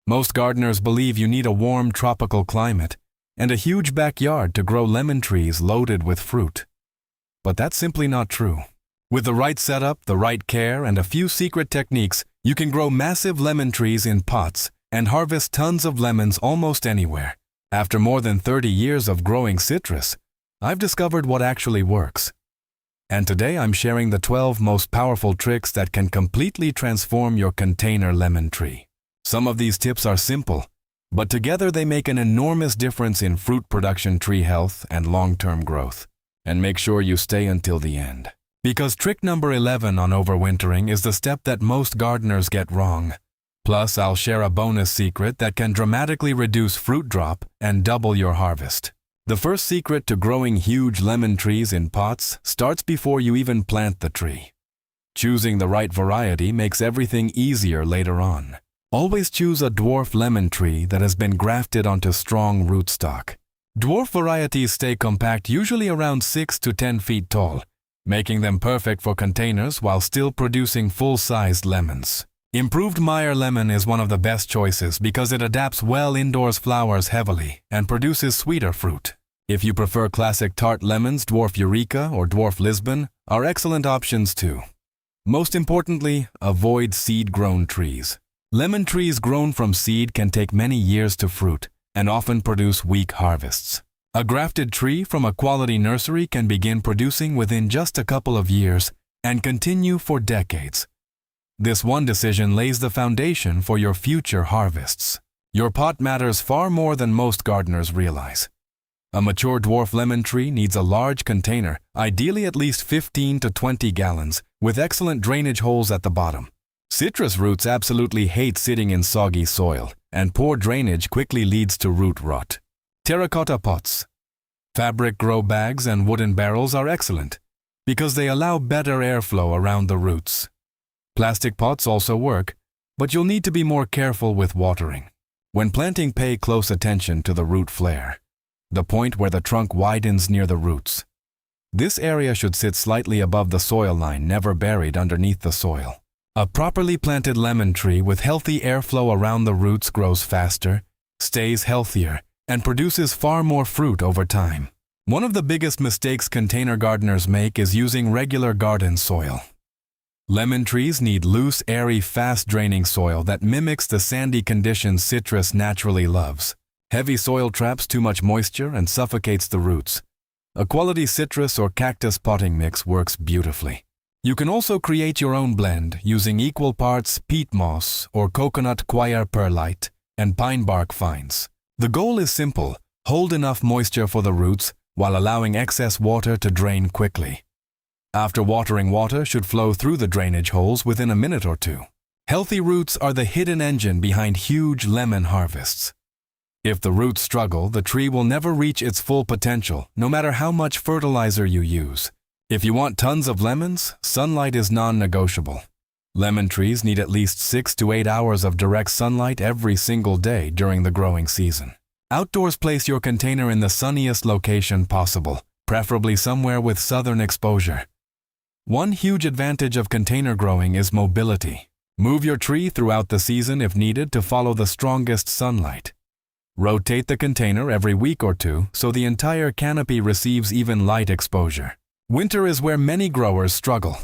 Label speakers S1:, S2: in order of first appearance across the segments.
S1: Most gardeners believe you need a warm tropical climate and a huge backyard to grow lemon trees loaded with fruit. But that's simply not true. With the right setup, the right care, and a few secret techniques, you can grow massive lemon trees in pots and harvest tons of lemons almost anywhere. After more than 30 years of growing citrus, I've discovered what actually works. And today I'm sharing the 12 most powerful tricks that can completely transform your container lemon tree. Some of these tips are simple, but together they make an enormous difference in fruit production, tree health, and long-term growth. And make sure you stay until the end. Because trick number 11 on overwintering is the step that most gardeners get wrong. Plus, I'll share a bonus secret that can dramatically reduce fruit drop and double your harvest. The first secret to growing huge lemon trees in pots starts before you even plant the tree. Choosing the right variety makes everything easier later on. Always choose a dwarf lemon tree that has been grafted onto strong rootstock. Dwarf varieties stay compact, usually around 6 to 10 feet tall, making them perfect for containers while still producing full-sized lemons. Improved Meyer lemon is one of the best choices because it adapts well indoors, flowers heavily, and produces sweeter fruit. If you prefer classic tart lemons, dwarf Eureka or dwarf Lisbon are excellent options too. Most importantly, avoid seed-grown trees. Lemon trees grown from seed can take many years to fruit and often produce weak harvests. A grafted tree from a quality nursery can begin producing within just a couple of years and continue for decades. This one decision lays the foundation for your future harvests. Your pot matters far more than most gardeners realize. A mature dwarf lemon tree needs a large container, ideally at least 15 to 20 gallons, with excellent drainage holes at the bottom. Citrus roots absolutely hate sitting in soggy soil, and poor drainage quickly leads to root rot. Terracotta pots. Fabric grow bags and wooden barrels are excellent because they allow better airflow around the roots. Plastic pots also work, but you'll need to be more careful with watering. When planting, pay close attention to the root flare, the point where the trunk widens near the roots. This area should sit slightly above the soil line, never buried underneath the soil. A properly planted lemon tree with healthy airflow around the roots grows faster, stays healthier, and produces far more fruit over time. One of the biggest mistakes container gardeners make is using regular garden soil. Lemon trees need loose, airy, fast-draining soil that mimics the sandy conditions citrus naturally loves. Heavy soil traps too much moisture and suffocates the roots. A quality citrus or cactus potting mix works beautifully. You can also create your own blend using equal parts peat moss or coconut coir perlite and pine bark fines. The goal is simple: hold enough moisture for the roots while allowing excess water to drain quickly. After watering, water should flow through the drainage holes within a minute or two. Healthy roots are the hidden engine behind huge lemon harvests. If the roots struggle, the tree will never reach its full potential, no matter how much fertilizer you use. If you want tons of lemons, sunlight is non-negotiable. Lemon trees need at least 6 to 8 hours of direct sunlight every single day during the growing season. Outdoors, place your container in the sunniest location possible, preferably somewhere with southern exposure. One huge advantage of container growing is mobility. Move your tree throughout the season if needed to follow the strongest sunlight. Rotate the container every week or two so the entire canopy receives even light exposure. Winter is where many growers struggle.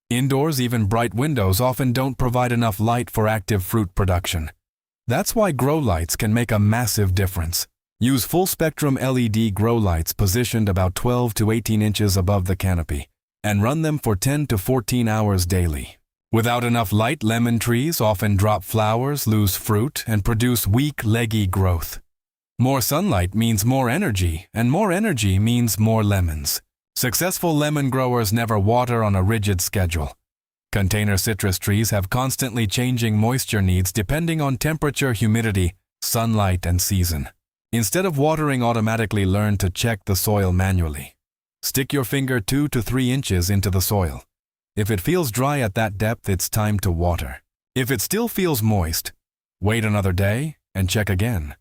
S1: Indoors, even bright windows often don't provide enough light for active fruit production. That's why grow lights can make a massive difference. Use full-spectrum LED grow lights positioned about 12 to 18 inches above the canopy, and run them for 10 to 14 hours daily. Without enough light, lemon trees often drop flowers, lose fruit, and produce weak, leggy growth. More sunlight means more energy, and more energy means more lemons. Successful lemon growers never water on a rigid schedule. Container citrus trees have constantly changing moisture needs depending on temperature, humidity, sunlight, and season. Instead of watering automatically, learn to check the soil manually. Stick your finger 2 to 3 inches into the soil. If it feels dry at that depth, it's time to water. If it still feels moist, wait another day and check again.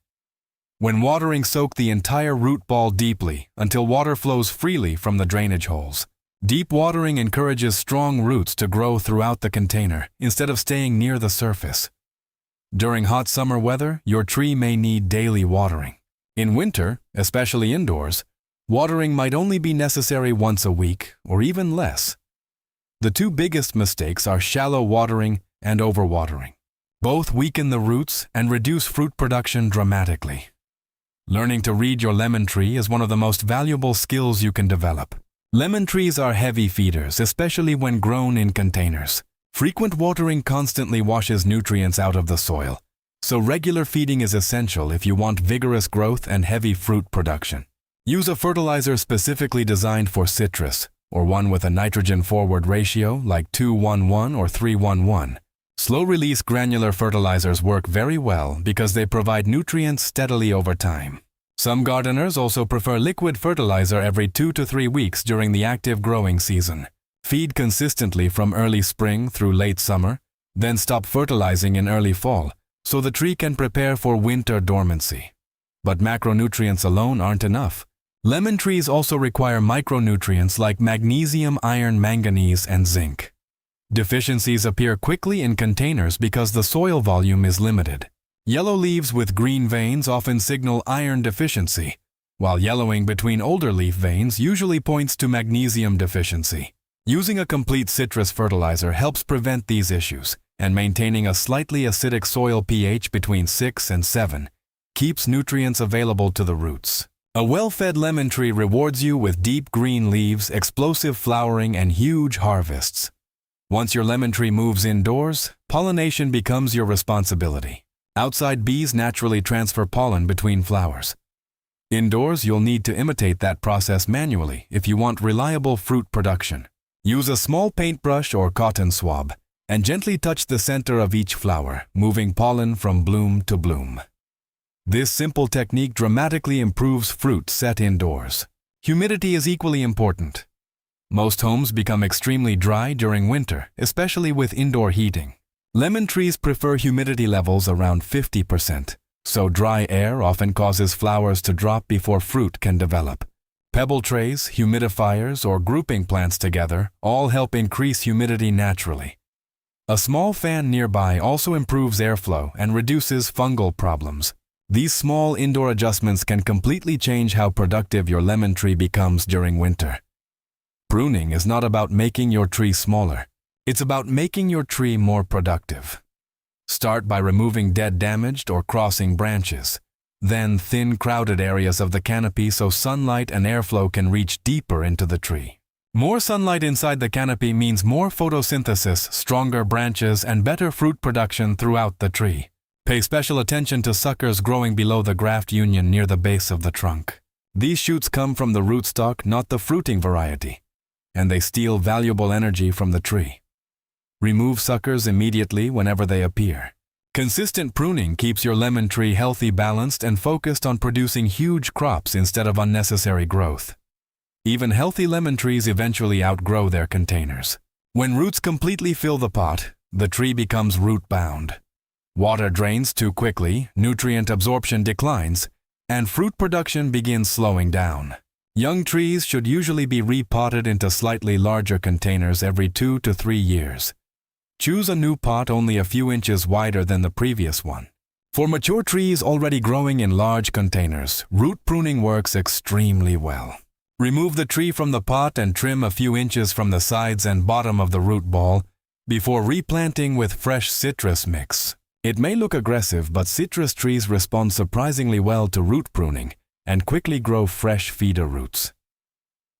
S1: When watering, soak the entire root ball deeply until water flows freely from the drainage holes. Deep watering encourages strong roots to grow throughout the container instead of staying near the surface. During hot summer weather, your tree may need daily watering. In winter, especially indoors, watering might only be necessary once a week or even less. The two biggest mistakes are shallow watering and overwatering. Both weaken the roots and reduce fruit production dramatically. Learning to read your lemon tree is one of the most valuable skills you can develop. Lemon trees are heavy feeders, especially when grown in containers. Frequent watering constantly washes nutrients out of the soil, so regular feeding is essential if you want vigorous growth and heavy fruit production. Use a fertilizer specifically designed for citrus, or one with a nitrogen-forward ratio like 2:1:1 or 3:1:1. Slow-release granular fertilizers work very well because they provide nutrients steadily over time. Some gardeners also prefer liquid fertilizer every 2 to 3 weeks during the active growing season. Feed consistently from early spring through late summer, then stop fertilizing in early fall so the tree can prepare for winter dormancy. But macronutrients alone aren't enough. Lemon trees also require micronutrients like magnesium, iron, manganese, and zinc. Deficiencies appear quickly in containers because the soil volume is limited. Yellow leaves with green veins often signal iron deficiency, while yellowing between older leaf veins usually points to magnesium deficiency. Using a complete citrus fertilizer helps prevent these issues, and maintaining a slightly acidic soil pH between 6 and 7 keeps nutrients available to the roots. A well-fed lemon tree rewards you with deep green leaves, explosive flowering, and huge harvests. Once your lemon tree moves indoors, pollination becomes your responsibility. Outside bees naturally transfer pollen between flowers. Indoors, you'll need to imitate that process manually if you want reliable fruit production. Use a small paintbrush or cotton swab and gently touch the center of each flower, moving pollen from bloom to bloom. This simple technique dramatically improves fruit set indoors. Humidity is equally important. Most homes become extremely dry during winter, especially with indoor heating. Lemon trees prefer humidity levels around 50%, so dry air often causes flowers to drop before fruit can develop. Pebble trays, humidifiers, or grouping plants together all help increase humidity naturally. A small fan nearby also improves airflow and reduces fungal problems. These small indoor adjustments can completely change how productive your lemon tree becomes during winter. Pruning is not about making your tree smaller. It's about making your tree more productive. Start by removing dead, damaged, or crossing branches. Then thin, crowded areas of the canopy so sunlight and airflow can reach deeper into the tree. More sunlight inside the canopy means more photosynthesis, stronger branches, and better fruit production throughout the tree. Pay special attention to suckers growing below the graft union near the base of the trunk. These shoots come from the rootstock, not the fruiting variety, and they steal valuable energy from the tree. Remove suckers immediately whenever they appear. Consistent pruning keeps your lemon tree healthy, balanced, and focused on producing huge crops instead of unnecessary growth. Even healthy lemon trees eventually outgrow their containers. When roots completely fill the pot, the tree becomes root-bound. Water drains too quickly, nutrient absorption declines, and fruit production begins slowing down. Young trees should usually be repotted into slightly larger containers every 2 to 3 years. Choose a new pot only a few inches wider than the previous one. For mature trees already growing in large containers, root pruning works extremely well. Remove the tree from the pot and trim a few inches from the sides and bottom of the root ball before replanting with fresh citrus mix. It may look aggressive, but citrus trees respond surprisingly well to root pruning and quickly grow fresh feeder roots.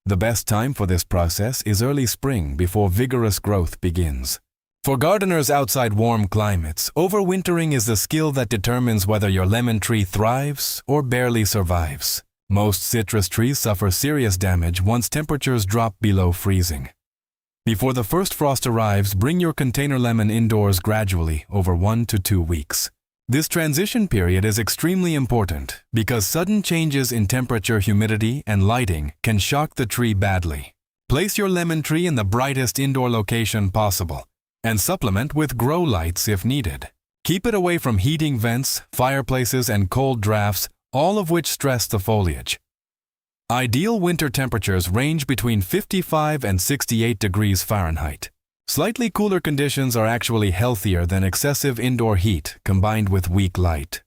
S1: The best time for this process is early spring before vigorous growth begins. For gardeners outside warm climates, overwintering is the skill that determines whether your lemon tree thrives or barely survives. Most citrus trees suffer serious damage once temperatures drop below freezing. Before the first frost arrives, bring your container lemon indoors gradually over 1 to 2 weeks. This transition period is extremely important because sudden changes in temperature, humidity, and lighting can shock the tree badly. Place your lemon tree in the brightest indoor location possible and supplement with grow lights if needed. Keep it away from heating vents, fireplaces, and cold drafts, all of which stress the foliage. Ideal winter temperatures range between 55 and 68 degrees Fahrenheit. Slightly cooler conditions are actually healthier than excessive indoor heat combined with weak light.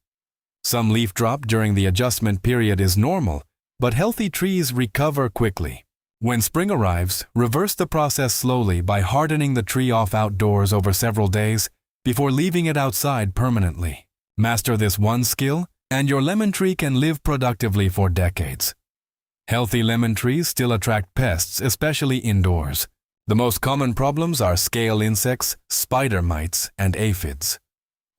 S1: Some leaf drop during the adjustment period is normal, but healthy trees recover quickly. When spring arrives, reverse the process slowly by hardening the tree off outdoors over several days before leaving it outside permanently. Master this one skill, and your lemon tree can live productively for decades. Healthy lemon trees still attract pests, especially indoors. The most common problems are scale insects, spider mites, and aphids.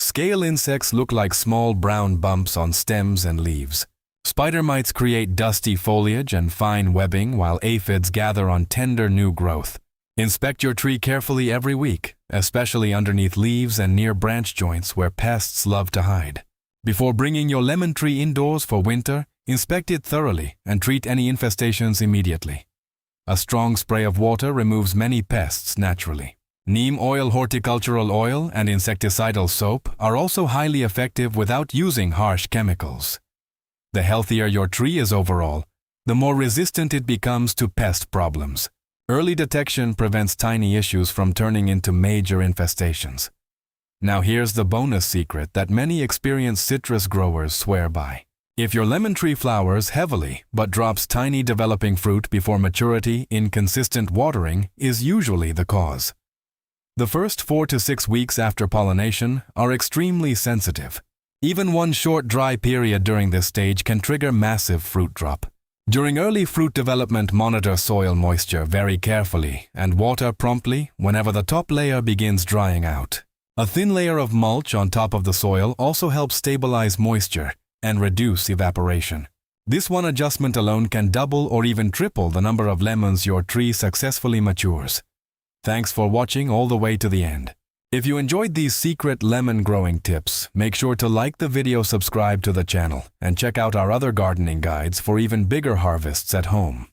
S1: Scale insects look like small brown bumps on stems and leaves. Spider mites create dusty foliage and fine webbing, while aphids gather on tender new growth. Inspect your tree carefully every week, especially underneath leaves and near branch joints where pests love to hide. Before bringing your lemon tree indoors for winter, inspect it thoroughly and treat any infestations immediately. A strong spray of water removes many pests naturally. Neem oil, horticultural oil, and insecticidal soap are also highly effective without using harsh chemicals. The healthier your tree is overall, the more resistant it becomes to pest problems. Early detection prevents tiny issues from turning into major infestations. Now here's the bonus secret that many experienced citrus growers swear by. If your lemon tree flowers heavily but drops tiny developing fruit before maturity, inconsistent watering is usually the cause. The first 4 to 6 weeks after pollination are extremely sensitive. Even one short dry period during this stage can trigger massive fruit drop. During early fruit development, monitor soil moisture very carefully and water promptly whenever the top layer begins drying out. A thin layer of mulch on top of the soil also helps stabilize moisture and reduce evaporation. This one adjustment alone can double or even triple the number of lemons your tree successfully matures. Thanks for watching all the way to the end. If you enjoyed these secret lemon growing tips, make sure to like the video, subscribe to the channel, and check out our other gardening guides for even bigger harvests at home.